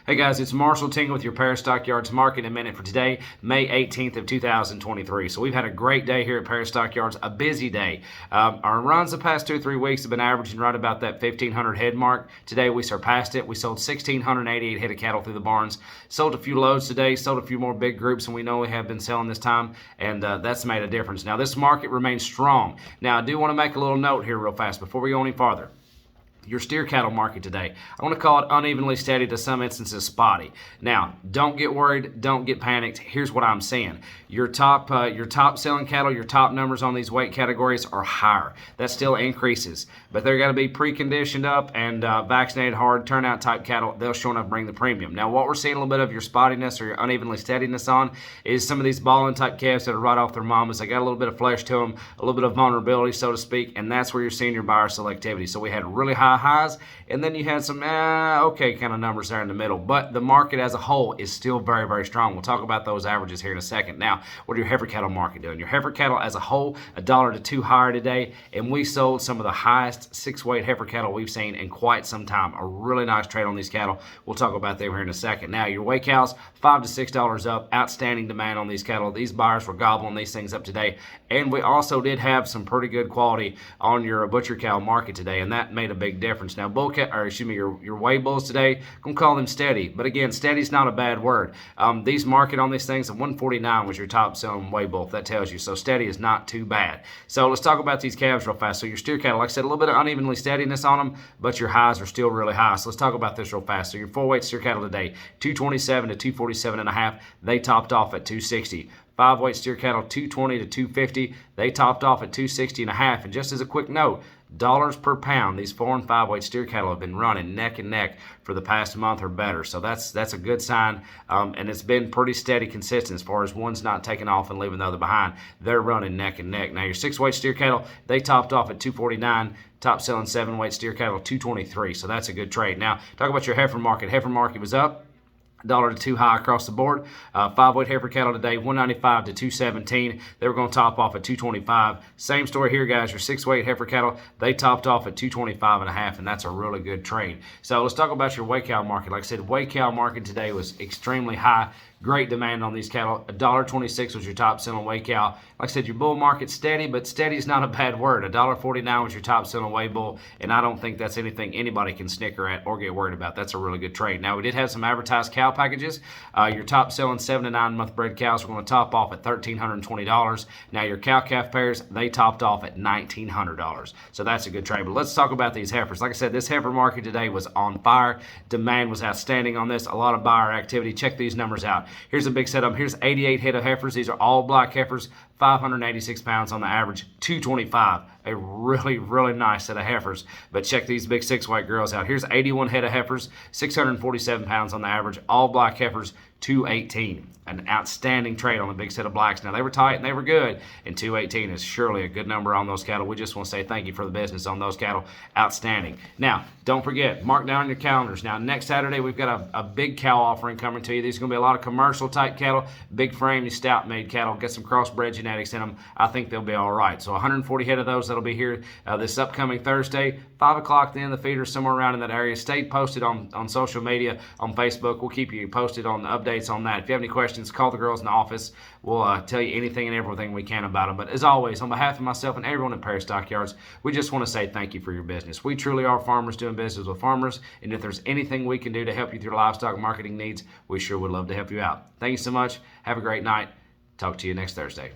Hey guys, it's Marshall Tingle with your Paris Stockyards Market in a Minute for today, May 18th of 2023. So we've had a great day here at Paris Stockyards, a busy day. Our runs the past 2 or 3 weeks have been averaging right about that 1,500 head mark. Today we surpassed it. We sold 1,688 head of cattle through the barns. Sold a few loads today, sold a few more big groups, and we know we have been selling this time, and that's made a difference. Now this market remains strong. Now I do want to make a little note here real fast before we go any farther. Your steer cattle market today, I want to call it unevenly steady, to some instances spotty. Now, don't get worried, don't get panicked. Here's what I'm saying. Your top selling cattle, your top numbers on these weight categories are higher. That still increases, but they're going to be preconditioned up and vaccinated hard turnout type cattle. They'll sure enough bring the premium. Now, what we're seeing a little bit of your spottiness or your unevenly steadiness on is some of these balling type calves that are right off their mamas. They got a little bit of flesh to them, a little bit of vulnerability, so to speak, and that's where you're seeing your buyer selectivity. So we had really high highs, and then you had some okay kind of numbers there in the middle, but the market as a whole is still very, very strong. We'll talk about those averages here in a second. Now, what are your heifer cattle market doing? Your heifer cattle as a whole, $1 to $2 higher today, and we sold some of the highest 6-weight heifer cattle we've seen in quite some time. A really nice trade on these cattle. We'll talk about them here in a second. Now, your weigh cows, $5 to $6 up. Outstanding demand on these cattle. These buyers were gobbling these things up today, and we also did have some pretty good quality on your butcher cow market today, and that made a big difference. Now, your weigh bulls today, gonna call them steady, but again, steady's not a bad word. These market on these things, at 149 was your top selling weigh bull. That tells you, so steady is not too bad. So let's talk about these calves real fast. So your steer cattle, like I said, a little bit of unevenly steadiness on them, but your highs are still really high. So let's talk about this real fast. So your 4-weight steer cattle today, 227 to 247 and a half. They topped off at 260. 5-weight steer cattle, 220 to 250. They topped off at 260 and a half. And just as a quick note, dollars per pound, these 4 and 5-weight steer cattle have been running neck and neck for the past month or better. So that's a good sign, and it's been pretty steady, consistent as far as one's not taking off and leaving the other behind. They're running neck and neck. Now your 6-weight steer cattle, they topped off at 249. Top selling 7-weight steer cattle, 223. So that's a good trade. Now talk about your heifer market. Heifer market was up $1 to $2 high across the board. 5-weight heifer cattle today, 195 to 217. They were going to top off at 225. Same story here, guys. Your 6-weight heifer cattle, they topped off at 225 and a half, and that's a really good trade. So let's talk about your weigh cow market. Like I said, weigh cow market today was extremely high. Great demand on these cattle. $1.26 was your top selling weigh cow. Like I said, your bull market steady, but steady is not a bad word. $1.49 was your top selling weigh bull, and I don't think that's anything anybody can snicker at or get worried about. That's a really good trade. Now, we did have some advertised cow packages. Your top selling 7 to 9 month bred cows were going to top off at $1,320. Now, your cow calf pairs, they topped off at $1,900. So that's a good trade. But let's talk about these heifers. Like I said, this heifer market today was on fire. Demand was outstanding on this. A lot of buyer activity. Check these numbers out. Here's a big setup. Here's 88 head of heifers. These are all black heifers, 586 pounds on the average, 225. A really, really nice set of heifers. But check these big 6-weight girls out. Here's 81 head of heifers, 647 pounds on the average, all black heifers, 218. An outstanding trade on the big set of blacks. Now, they were tight and they were good, and 218 is surely a good number on those cattle. We just want to say thank you for the business on those cattle. Outstanding. Now, don't forget, mark down your calendars. Now, next Saturday, we've got a big cow offering coming to you. These are going to be a lot of commercial type cattle, big frame, stout made cattle. Get some crossbred genetics in them. I think they'll be all right. So 140 head of those that'll be here this upcoming Thursday, 5 o'clock then, the feeder somewhere around in that area. Stay posted on social media, on Facebook. We'll keep you posted on the updates on that. If you have any questions, call the girls in the office. We'll tell you anything and everything we can about them. But as always, on behalf of myself and everyone at Paris Stockyards, we just want to say thank you for your business. We truly are farmers doing business with farmers, and if there's anything we can do to help you with your livestock marketing needs, we sure would love to help you out. Thank you so much. Have a great night. Talk to you next Thursday.